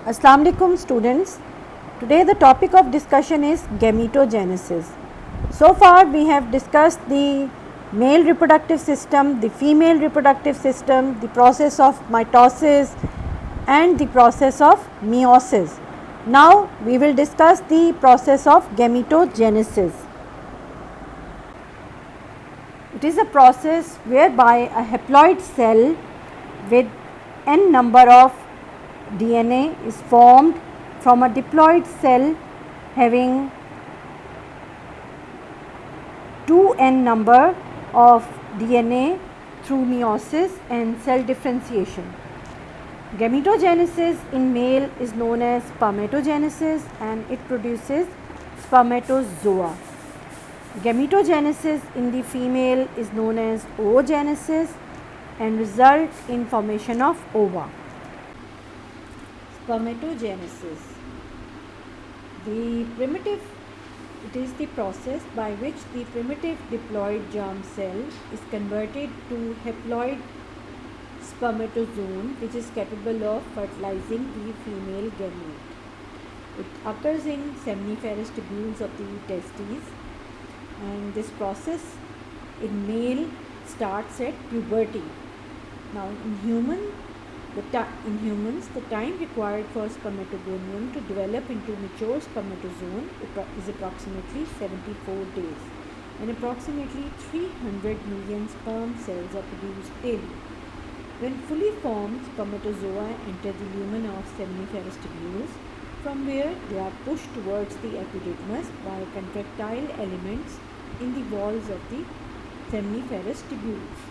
Assalamu alaikum students. Today the topic of discussion is gametogenesis. So far we have discussed the male reproductive system, the female reproductive system, the process of mitosis and the process of meiosis. Now we will discuss the process of gametogenesis. It is a process whereby a haploid cell with n number of DNA is formed from a diploid cell having 2n number of DNA through meiosis and cell differentiation. Gametogenesis in male is known as spermatogenesis and it produces spermatozoa. Gametogenesis in the female is known as oogenesis and results in formation of ova. Spermatogenesis. It is the process by which the primitive diploid germ cell is converted to haploid spermatozoon, which is capable of fertilizing the female gamete. It occurs in seminiferous tubules of the testes, and this process in male starts at puberty. Now in humans, the time required for spermatogonium to develop into mature spermatozoon is approximately 74 days, and approximately 300 million sperm cells are produced daily. When fully formed, spermatozoa enter the lumen of seminiferous tubules, from where they are pushed towards the epididymis by contractile elements in the walls of the seminiferous tubules.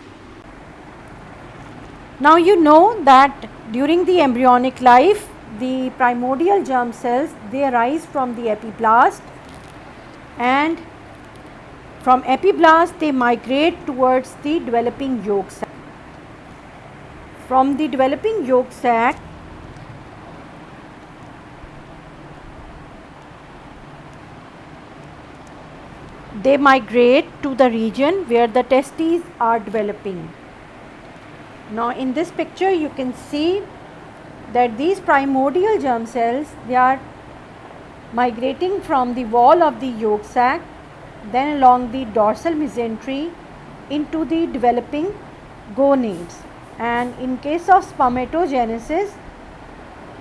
Now you know that during the embryonic life, the primordial germ cells, they arise from the epiblast, and from epiblast they migrate towards the developing yolk sac. From the developing yolk sac, they migrate to the region where the testes are developing. Now in this picture you can see that these primordial germ cells, they are migrating from the wall of the yolk sac, then along the dorsal mesentery into the developing gonads, and in case of spermatogenesis,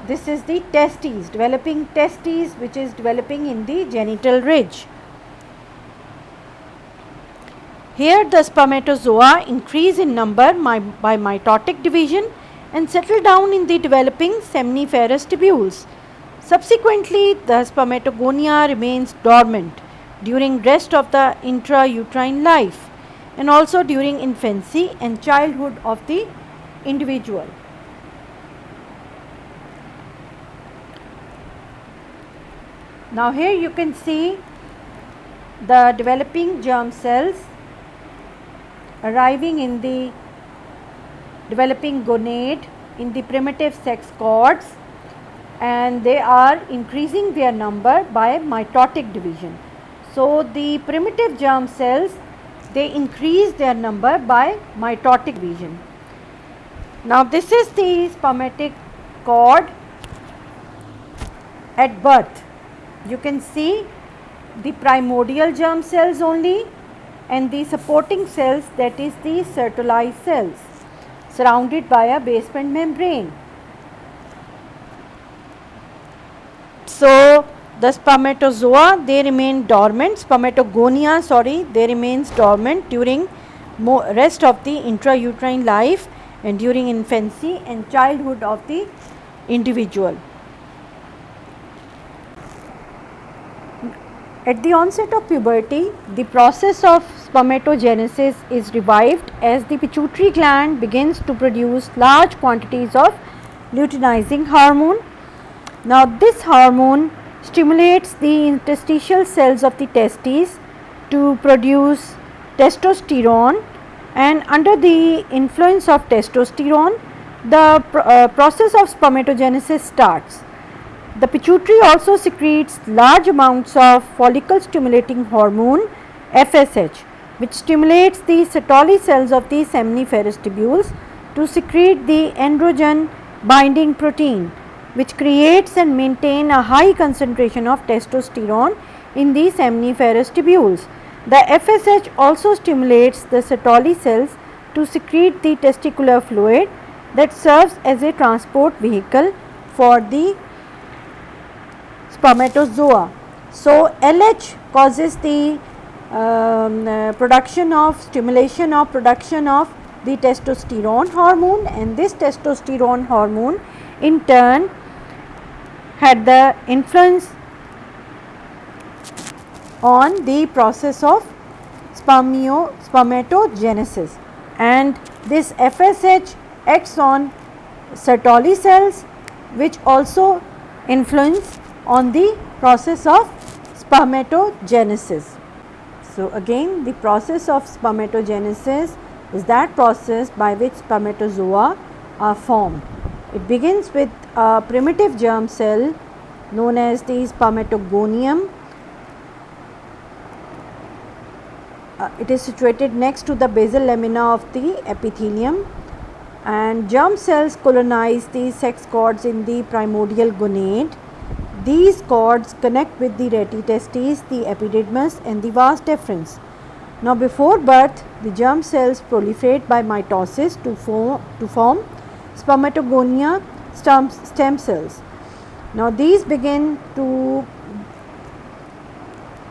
this is the testes, developing testes, which is developing in the genital ridge. Here the spermatozoa increase in number by mitotic division and settle down in the developing seminiferous tubules. Subsequently, the spermatogonia remains dormant during rest of the intrauterine life and also during infancy and childhood of the individual. Now here you can see the developing germ cells arriving in the developing gonad in the primitive sex cords, and they are increasing their number by mitotic division. So the primitive germ cells, they increase their number by mitotic division. Now this is the spermatic cord at birth. You can see the primordial germ cells only and the supporting cells, that is the Sertoli cells, surrounded by a basement membrane. So the spermatozoa, they remain dormant, spermatogonia, they remains dormant during rest of the intrauterine life and during infancy and childhood of the individual. At the onset of puberty, the process of spermatogenesis is revived as the pituitary gland begins to produce large quantities of luteinizing hormone. Now this hormone stimulates the interstitial cells of the testes to produce testosterone, and under the influence of testosterone, the process of spermatogenesis starts. The pituitary also secretes large amounts of follicle stimulating hormone FSH, which stimulates the Sertoli cells of the seminiferous tubules to secrete the androgen binding protein, which creates and maintain a high concentration of testosterone in the seminiferous tubules. The FSH also stimulates the Sertoli cells to secrete the testicular fluid that serves as a transport vehicle for the spermatozoa. So, LH causes the stimulation of production of the testosterone hormone, and this testosterone hormone in turn had the influence on the process of spermatogenesis, and this FSH acts on Sertoli cells, which also influence on the process of spermatogenesis. So, again the process of spermatogenesis is that process by which spermatozoa are formed. It begins with a primitive germ cell known as the spermatogonium. It is situated next to the basal lamina of the epithelium, and germ cells colonize the sex cords in the primordial gonad. These cords connect with the retitestes, the epididymis and the vas deferens. Now, before birth, the germ cells proliferate by mitosis to form spermatogonia stem cells. Now, these begin to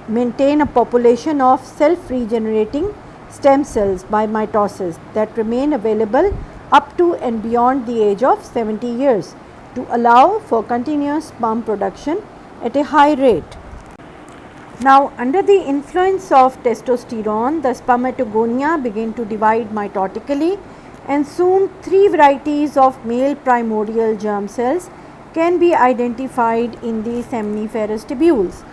maintain a population of self-regenerating stem cells by mitosis that remain available up to and beyond the age of 70 years to allow for continuous sperm production at a high rate. Now, under the influence of testosterone, the spermatogonia begin to divide mitotically, and soon 3 varieties of male primordial germ cells can be identified in the seminiferous tubules.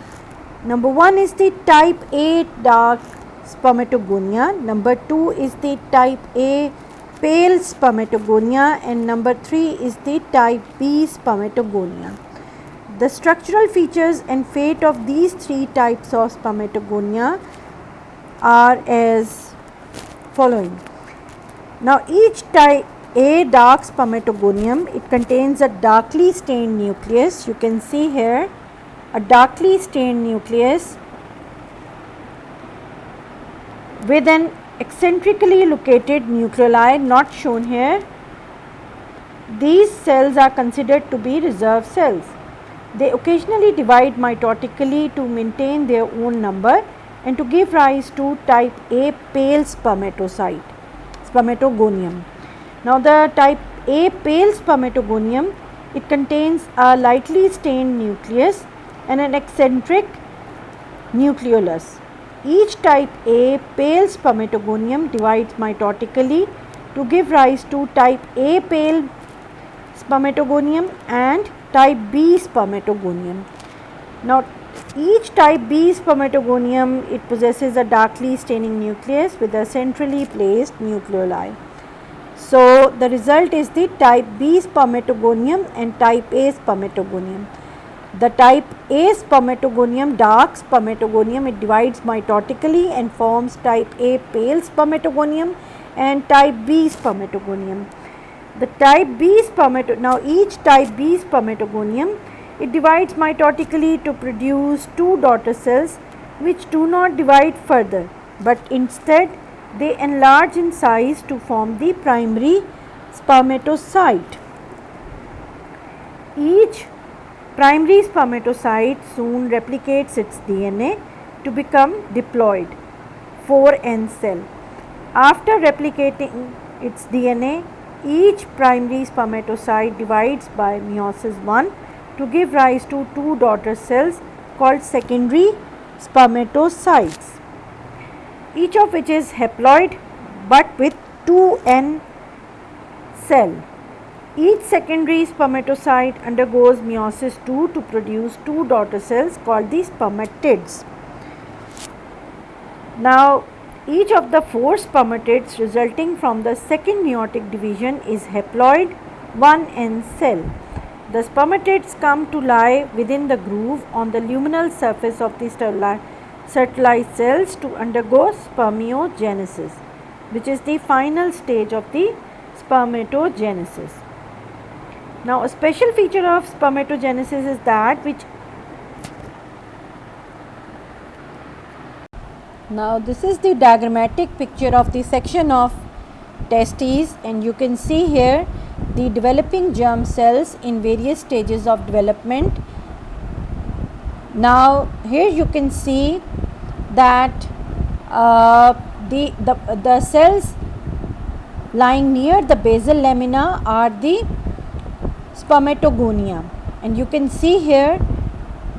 Number 1 is the type A dark spermatogonia, number 2 is the type A pale spermatogonia, and number 3 is the type B spermatogonia. The structural features and fate of these 3 types of spermatogonia are as following. Now, each type A dark spermatogonium, it contains a darkly stained nucleus. You can see here a darkly stained nucleus with an eccentrically located nucleoli, not shown here. These cells are considered to be reserve cells. They occasionally divide mitotically to maintain their own number and to give rise to type A pale spermatogonium. Now, the type A pale spermatogonium, it contains a lightly stained nucleus and an eccentric nucleolus. Each type A pale spermatogonium divides mitotically to give rise to type A pale spermatogonium and type B spermatogonium. Now, each type B spermatogonium, it possesses a darkly staining nucleus with a centrally placed nucleoli. So, the result is the type B spermatogonium and type A spermatogonium. The type A spermatogonium, dark spermatogonium, it divides mitotically and forms type A pale spermatogonium and type B spermatogonium. The type B now each type B spermatogonium, it divides mitotically to produce 2 daughter cells which do not divide further, but instead they enlarge in size to form the primary spermatocyte. Each primary spermatocyte soon replicates its DNA to become diploid 4N cell. After replicating its DNA, each primary spermatocyte divides by meiosis 1 to give rise to 2 daughter cells called secondary spermatocytes, each of which is haploid but with 2N cell. Each secondary spermatocyte undergoes meiosis 2 to produce 2 daughter cells called the spermatids. Now, each of the 4 spermatids resulting from the second meiotic division is haploid 1N cell. The spermatids come to lie within the groove on the luminal surface of the Sertoli cells to undergo spermiogenesis, which is the final stage of the spermatogenesis. Now a special feature of spermatogenesis is that which now this is the diagrammatic picture of the section of testes, and you can see here the developing germ cells in various stages of development. Now here you can see that the cells lying near the basal lamina are the spermatogonia, and you can see here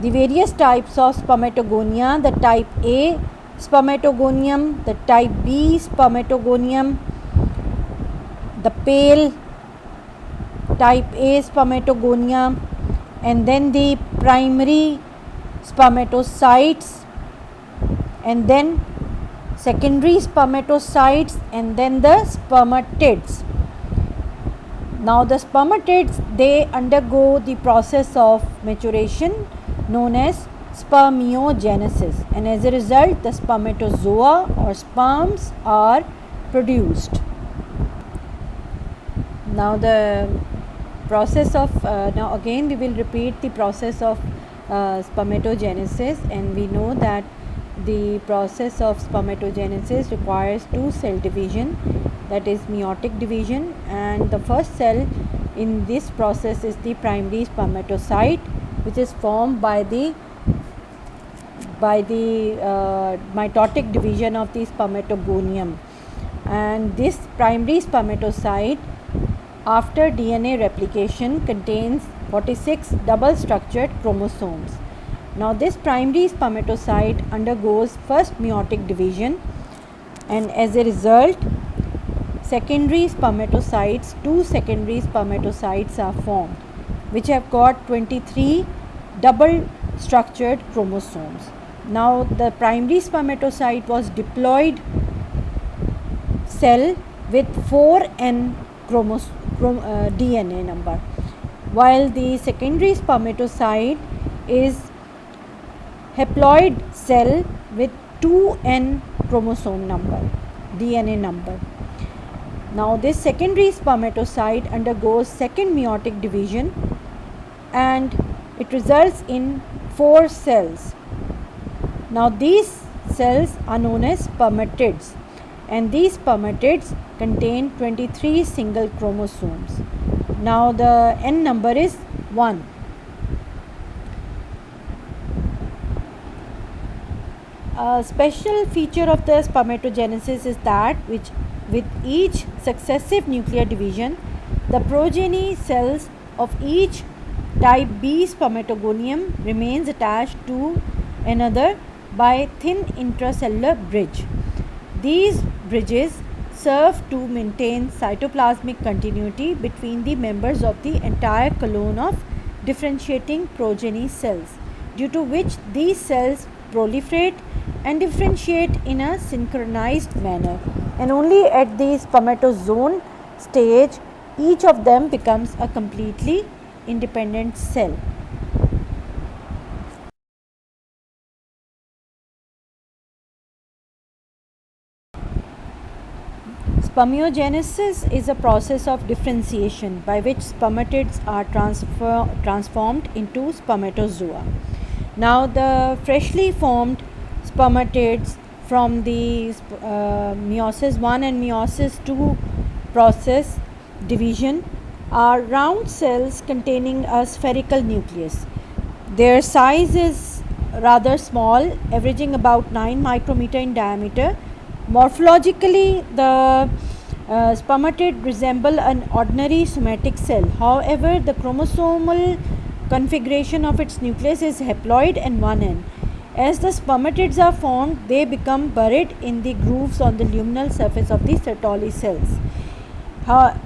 the various types of spermatogonia, the type A spermatogonium, the type B spermatogonium, the pale type A spermatogonia, and then the primary spermatocytes, and then secondary spermatocytes, and then the spermatids. Now the spermatids, they undergo the process of maturation known as spermiogenesis, and as a result the spermatozoa or sperms are produced. Now the process of now again we will repeat the process of spermatogenesis, and we know that the process of spermatogenesis requires two cell division, that is meiotic division, and the first cell in this process is the primary spermatocyte, which is formed by the mitotic division of the spermatogonium. And this primary spermatocyte, after DNA replication, contains 46 double structured chromosomes. Now this primary spermatocyte undergoes first meiotic division, and as a result secondary spermatocytes, two secondary spermatocytes are formed, which have got 23 double structured chromosomes. Now the primary spermatocyte was diploid cell with 4n DNA number, while the secondary spermatocyte is haploid cell with 2n chromosome number, DNA number. Now this secondary spermatocyte undergoes second meiotic division, and it results in 4 cells. Now these cells are known as spermatids, and these spermatids contain 23 single chromosomes. Now the n number is 1. A special feature of the spermatogenesis is that which with each successive nuclear division, the progeny cells of each type B spermatogonium remains attached to another by thin intracellular bridge. These bridges serve to maintain cytoplasmic continuity between the members of the entire colon of differentiating progeny cells, due to which these cells proliferate and differentiate in a synchronized manner, and only at the spermatozoon stage each of them becomes a completely independent cell. Spermiogenesis is a process of differentiation by which spermatids are transformed into spermatozoa. Now the freshly formed spermatids from the meiosis 1 and meiosis 2 process division are round cells containing a spherical nucleus. Their size is rather small, averaging about 9 micrometer in diameter. Morphologically, the spermatid resemble an ordinary somatic cell. However, the chromosomal configuration of its nucleus is haploid and 1n. As the spermatids are formed, they become buried in the grooves on the luminal surface of the Sertoli cells.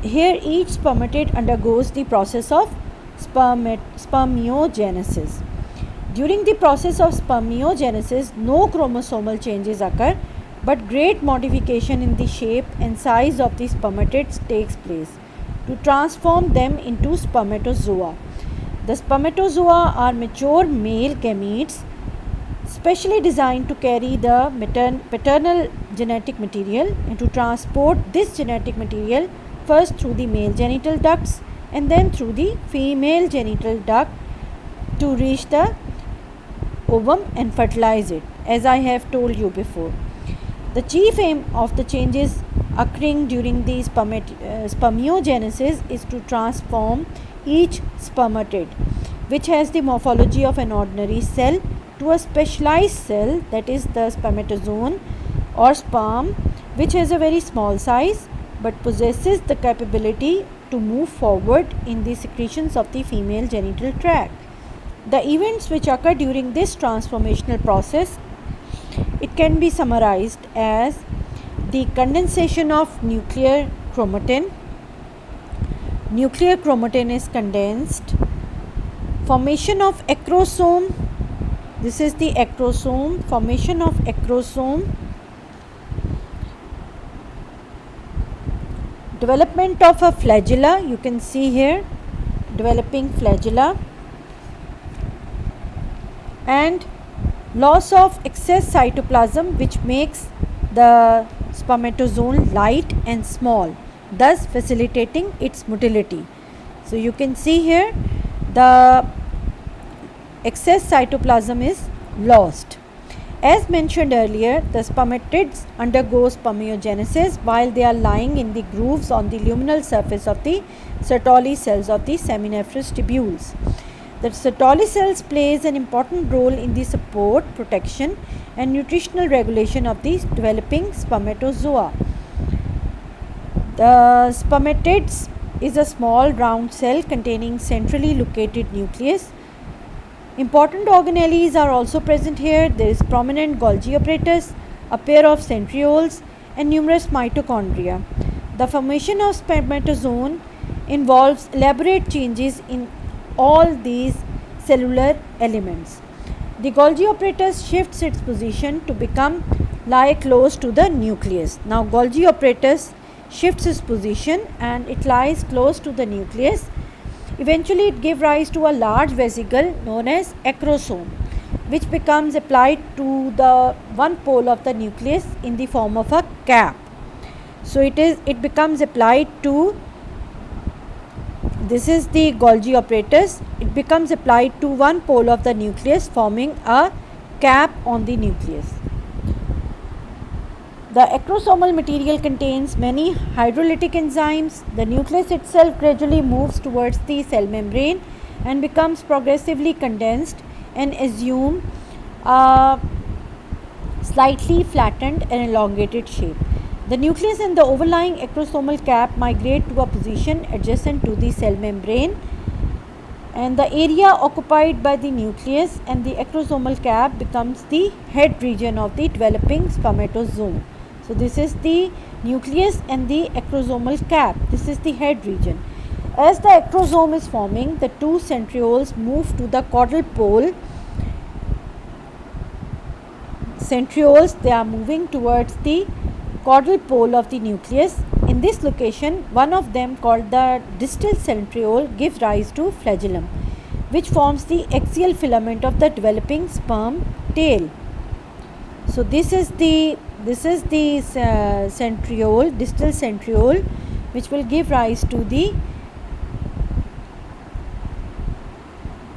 Here each spermatid undergoes the process of spermiogenesis. During the process of spermiogenesis, no chromosomal changes occur, but great modification in the shape and size of the spermatids takes place to transform them into spermatozoa. The spermatozoa are mature male gametes specially designed to carry the paternal genetic material and to transport this genetic material first through the male genital ducts and then through the female genital duct to reach the ovum and fertilize it, as I have told you before. The chief aim of the changes occurring during the spermiogenesis is to transform each spermatid, which has the morphology of an ordinary cell, to a specialized cell, that is the spermatozoon or sperm, which has a very small size but possesses the capability to move forward in the secretions of the female genital tract. The events which occur during this transformational process, it can be summarized as the condensation of nuclear chromatin. Nuclear chromatin is condensed. Formation of acrosome. This is the acrosome. Formation of acrosome. Development of a flagella. You can see here developing flagella. And loss of excess cytoplasm, which makes the spermatozoon light and small, thus facilitating its motility. So you can see here the excess cytoplasm is lost. As mentioned earlier, the spermatids undergo spermiogenesis while they are lying in the grooves on the luminal surface of the Sertoli cells of the seminiferous tubules. The Sertoli cells plays an important role in the support, protection and nutritional regulation of the developing spermatozoa. The spermatids is a small round cell containing centrally located nucleus. Important organelles are also present here. There is prominent Golgi apparatus, a pair of centrioles and numerous mitochondria. The formation of spermatozoon involves elaborate changes in all these cellular elements. The Golgi apparatus shifts its position to lie close to the nucleus. Now Golgi apparatus shifts its position and it lies close to the nucleus. Eventually it gives rise to a large vesicle known as acrosome, which becomes applied to the one pole of the nucleus in the form of a cap. So it becomes applied to, this is the Golgi apparatus, it becomes applied to one pole of the nucleus, forming a cap on the nucleus. The acrosomal material contains many hydrolytic enzymes. The nucleus itself gradually moves towards the cell membrane and becomes progressively condensed and assume a slightly flattened and elongated shape. The nucleus and the overlying acrosomal cap migrate to a position adjacent to the cell membrane, and the area occupied by the nucleus and the acrosomal cap becomes the head region of the developing spermatozoon. So this is the nucleus and the acrosomal cap. This is the head region. As the acrosome is forming, the two centrioles move to the caudal pole. Centrioles, they are moving towards the caudal pole of the nucleus. In this location, one of them, called the distal centriole, gives rise to flagellum, which forms the axial filament of the developing sperm tail. So this is the centriole, distal centriole, which will give rise to the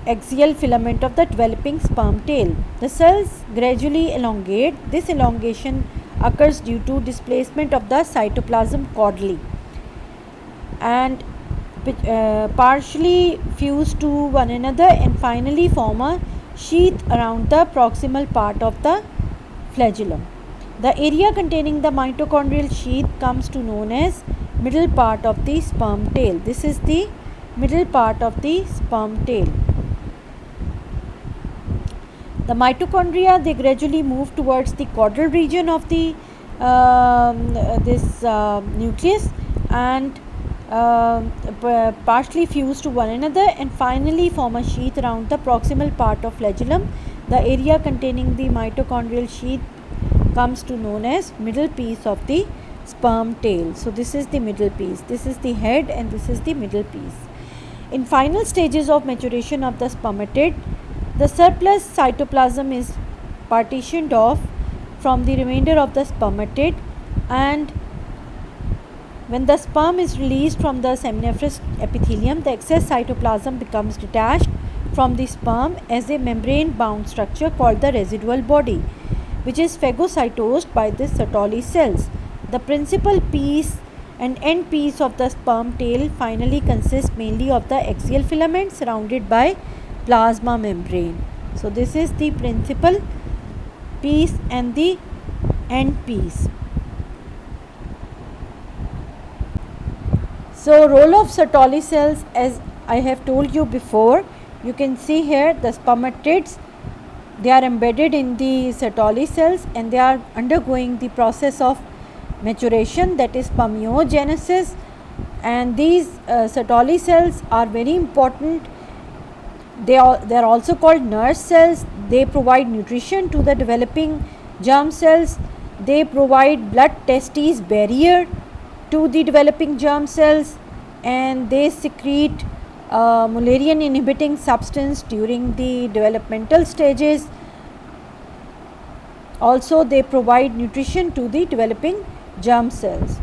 axial filament of the developing sperm tail. The cells gradually elongate. This elongation occurs due to displacement of the cytoplasm caudally and partially fuse to one another and finally form a sheath around the proximal part of the flagellum. The area containing the mitochondrial sheath comes to known as middle part of the sperm tail. This is the middle part of the sperm tail. The mitochondria, they gradually move towards the caudal region of the nucleus and partially fuse to one another and finally form a sheath around the proximal part of flagellum. The area containing the mitochondrial sheath comes to known as middle piece of the sperm tail. So this is the middle piece. This is the head and this is the middle piece. In final stages of maturation of the spermatid, the surplus cytoplasm is partitioned off from the remainder of the spermatid and When the sperm is released from the seminiferous epithelium, the excess cytoplasm becomes detached from the sperm as a membrane-bound structure called the residual body, which is phagocytosed by the Sertoli cells. The principal piece and end piece of the sperm tail finally consists mainly of the axial filament surrounded by plasma membrane. So this is the principal piece and the end piece. So role of Sertoli cells, as I have told you before, you can see here the spermatids, they are embedded in the Sertoli cells and they are undergoing the process of maturation, that is spermiogenesis, and these Sertoli cells are very important. They are also called nurse cells. They provide nutrition to the developing germ cells. They provide blood testis barrier to the developing germ cells, and they secrete Mullerian inhibiting substance during the developmental stages. Also, they provide nutrition to the developing germ cells.